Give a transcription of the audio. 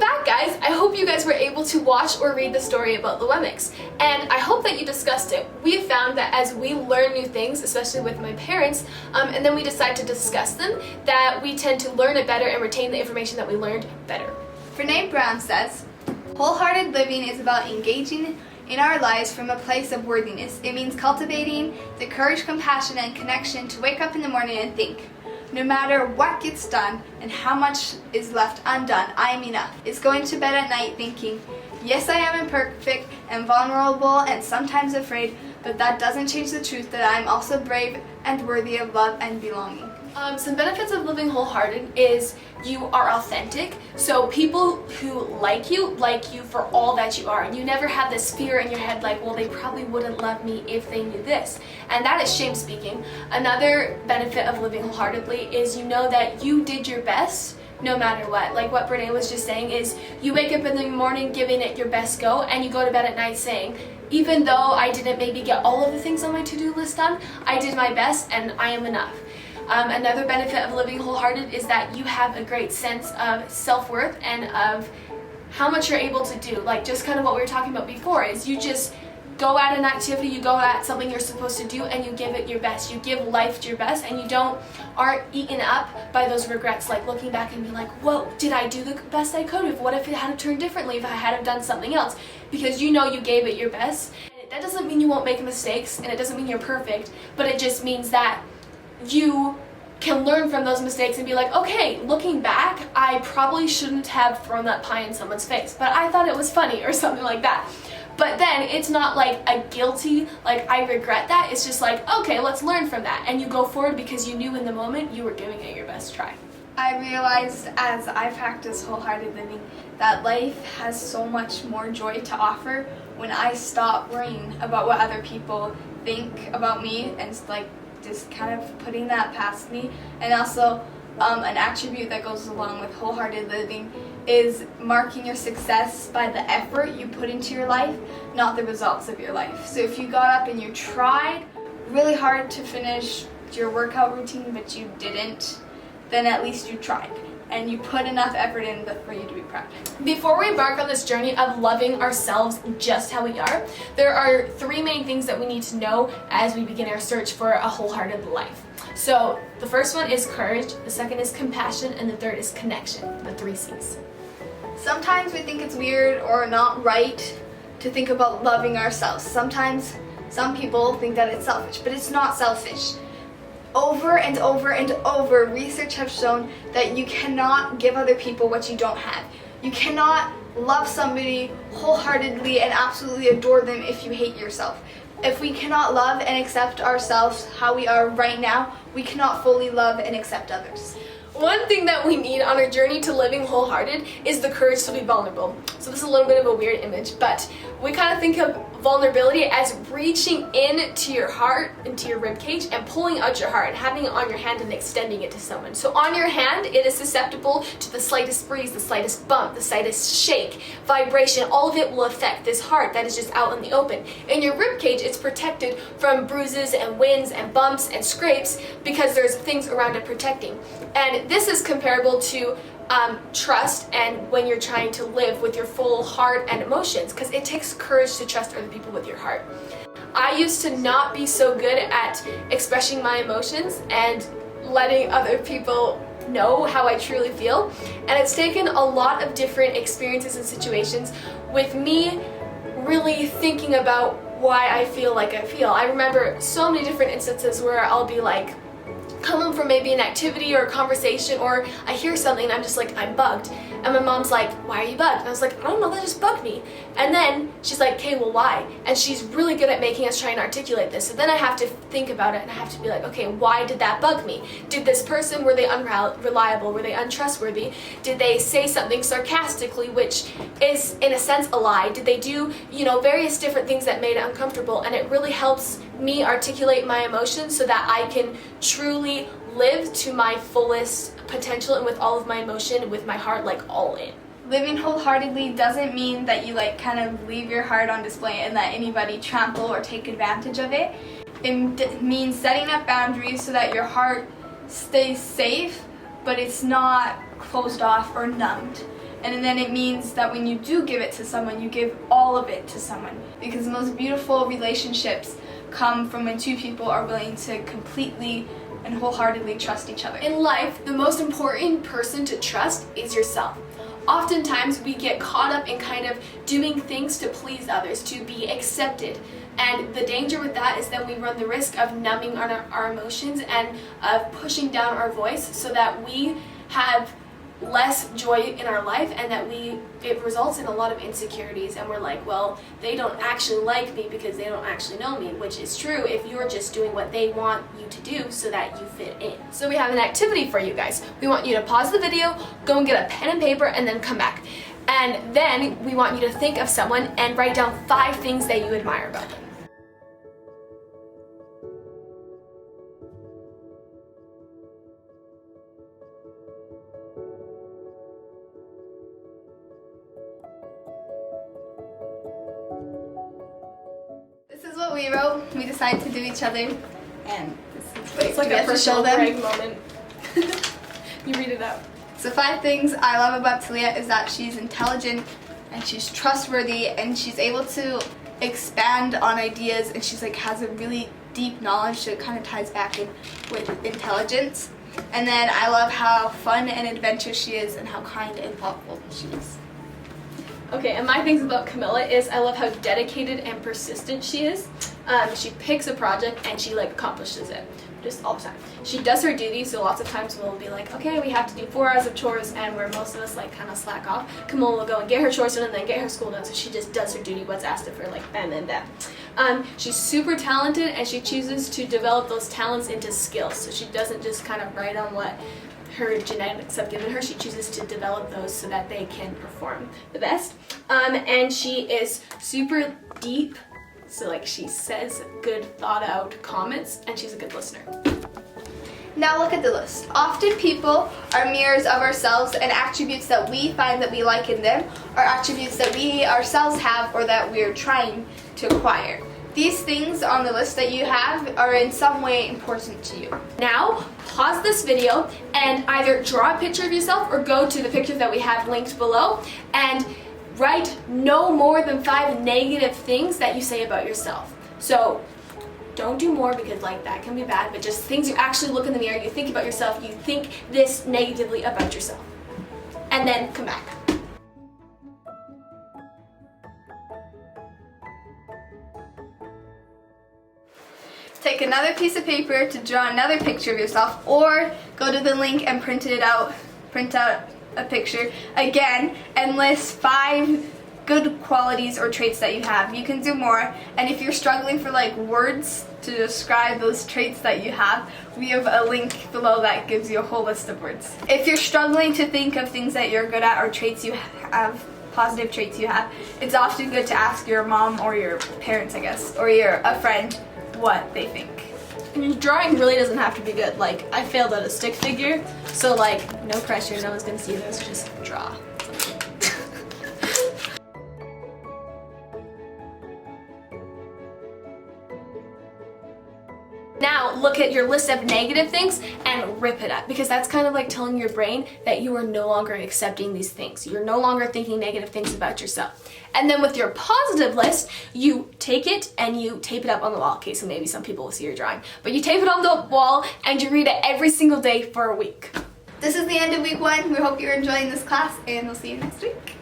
back, guys. I hope you guys were able to watch or read the story about the Wemmicks, and I hope that you discussed it. We have found that as we learn new things, especially with my parents, and then we decide to discuss them, that we tend to learn it better and retain the information that we learned better. Brene Brown says, "Wholehearted living is about engaging in our lives from a place of worthiness. It means cultivating the courage, compassion, and connection to wake up in the morning and think, no matter what gets done and how much is left undone, I am enough. It's going to bed at night thinking, yes, I am imperfect and vulnerable and sometimes afraid, but that doesn't change the truth that I am also brave and worthy of love and belonging." Some benefits of living wholehearted is you are authentic, so people who like you for all that you are, and you never have this fear in your head like, well, they probably wouldn't love me if they knew this, and that is shame speaking. Another benefit of living wholeheartedly is you know that you did your best no matter what. Like what Brene was just saying is you wake up in the morning giving it your best go, and you go to bed at night saying, even though I didn't maybe get all of the things on my to-do list done, I did my best and I am enough. Another benefit of living wholehearted is that you have a great sense of self-worth and of how much you're able to do. Like just kind of what we were talking about before is you just go at an activity, you go at something you're supposed to do, and you give it your best. You give life your best, and you aren't eaten up by those regrets, like looking back and be like, whoa, did I do the best I could? What if it had turned differently, if I had done something else? Because you know you gave it your best. And that doesn't mean you won't make mistakes, and it doesn't mean you're perfect, but it just means that you can learn from those mistakes and be like, okay, looking back, I probably shouldn't have thrown that pie in someone's face, but I thought it was funny or something like that. But then it's not like a guilty, like I regret that. It's just like, okay, let's learn from that. And you go forward because you knew in the moment you were giving it your best try. I realized as I practice wholehearted living that life has so much more joy to offer when I stop worrying about what other people think about me and like just kind of putting that past me. And also an attribute that goes along with wholehearted living is marking your success by the effort you put into your life, not the results of your life. So if you got up and you tried really hard to finish your workout routine but you didn't, then at least you tried and you put enough effort in for you to be proud. Before we embark on this journey of loving ourselves just how we are, there are three main things that we need to know as we begin our search for a wholehearted life. So the first one is courage, the second is compassion, and the third is connection, the 3 C's. Sometimes we think it's weird or not right to think about loving ourselves. Sometimes some people think that it's selfish, but it's not selfish. Over and over and over, research has shown that you cannot give other people what you don't have. You cannot love somebody wholeheartedly and absolutely adore them if you hate yourself. If we cannot love and accept ourselves how we are right now, we cannot fully love and accept others. One thing that we need on our journey to living wholehearted is the courage to be vulnerable. So this is a little bit of a weird image, but we kind of think of vulnerability as reaching into your heart, into your ribcage, and pulling out your heart and having it on your hand and extending it to someone. So on your hand, it is susceptible to the slightest breeze, the slightest bump, the slightest shake, vibration. All of it will affect this heart that is just out in the open. In your ribcage, it's protected from bruises and winds and bumps and scrapes because there's things around it protecting. And this is comparable to trust and when you're trying to live with your full heart and emotions, because it takes courage to trust other people with your heart. I used to not be so good at expressing my emotions and letting other people know how I truly feel, and it's taken a lot of different experiences and situations with me really thinking about why I feel like I feel. I remember so many different instances where I'll be like, come home from maybe an activity or a conversation, or I hear something and I'm just like, I'm bugged. And my mom's like, why are you bugged? And I was like, I don't know, that just bugged me. And then she's like, okay, well, why? And she's really good at making us try and articulate this. So then I have to think about it and I have to be like, okay, why did that bug me? Did this person, were they unreliable? Were they untrustworthy? Did they say something sarcastically, which is in a sense a lie? Did they do, various different things that made it uncomfortable? And it really helps me articulate my emotions so that I can truly live to my fullest potential and with all of my emotion, with my heart like all in. Living wholeheartedly doesn't mean that you kind of leave your heart on display and let anybody trample or take advantage of it. It means setting up boundaries so that your heart stays safe, but it's not closed off or numbed. And then it means that when you do give it to someone, you give all of it to someone. Because the most beautiful relationships come from when two people are willing to completely and wholeheartedly trust each other. In life, the most important person to trust is yourself. Oftentimes we get caught up in kind of doing things to please others, to be accepted. And the danger with that is that we run the risk of numbing our emotions and of pushing down our voice so that we have less joy in our life, and that it results in a lot of insecurities, and we're like, well, they don't actually like me because they don't actually know me, which is true if you're just doing what they want you to do so that you fit in. So we have an activity for you guys. We want you to pause the video, go and get a pen and paper, and then come back. And then we want you to think of someone and write down 5 things that you admire about them. This is what we wrote. We decided to do each other, and this is It's like a personal brag moment. You read it out. So 5 things I love about Talia is that she's intelligent and she's trustworthy and she's able to expand on ideas, and she's like has a really deep knowledge, so it kind of ties back in with intelligence. And then I love how fun and adventurous she is and how kind and thoughtful she is. Okay, and my things about Camilla is I love how dedicated and persistent she is. She picks a project and she accomplishes it just all the time. She does her duty, so lots of times we'll be like, okay, we have to do 4 hours of chores, and where most of us kind of slack off, Camilla will go and get her chores done and then get her school done, so she just does her duty, what's asked of her, bam, bam, bam. She's super talented, and she chooses to develop those talents into skills, so she doesn't just kind of write on what her genetics have given her. She chooses to develop those so that they can perform the best. And she is super deep, so she says good thought out comments, and she's a good listener. Now look at the list. Often people are mirrors of ourselves, and attributes that we find that we like in them are attributes that we ourselves have or that we're trying to acquire. These things on the list that you have are in some way important to you. Now, pause this video and either draw a picture of yourself or go to the picture that we have linked below and write no more than 5 negative things that you say about yourself. So don't do more, because that can be bad, but just things you actually look in the mirror, you think about yourself, you think this negatively about yourself. And then come back. Take another piece of paper to draw another picture of yourself, or go to the link and print out a picture again and list 5 good qualities or traits that you have. You can do more, and if you're struggling for words to describe those traits that you have, we have a link below that gives you a whole list of words. If you're struggling to think of things that you're good at or traits you have, positive traits you have, it's often good to ask your mom or your parents, I guess, or a friend what they think. And drawing really doesn't have to be good. I failed at a stick figure, so no pressure, no one's gonna see this, just draw. Now look at your list of negative things and rip it up, because that's kind of telling your brain that you are no longer accepting these things. You're no longer thinking negative things about yourself. And then with your positive list, you take it and you tape it up on the wall. Okay, so maybe some people will see your drawing, but you tape it on the wall and you read it every single day for a week. This is the end of week 1. We hope you're enjoying this class, and we'll see you next week.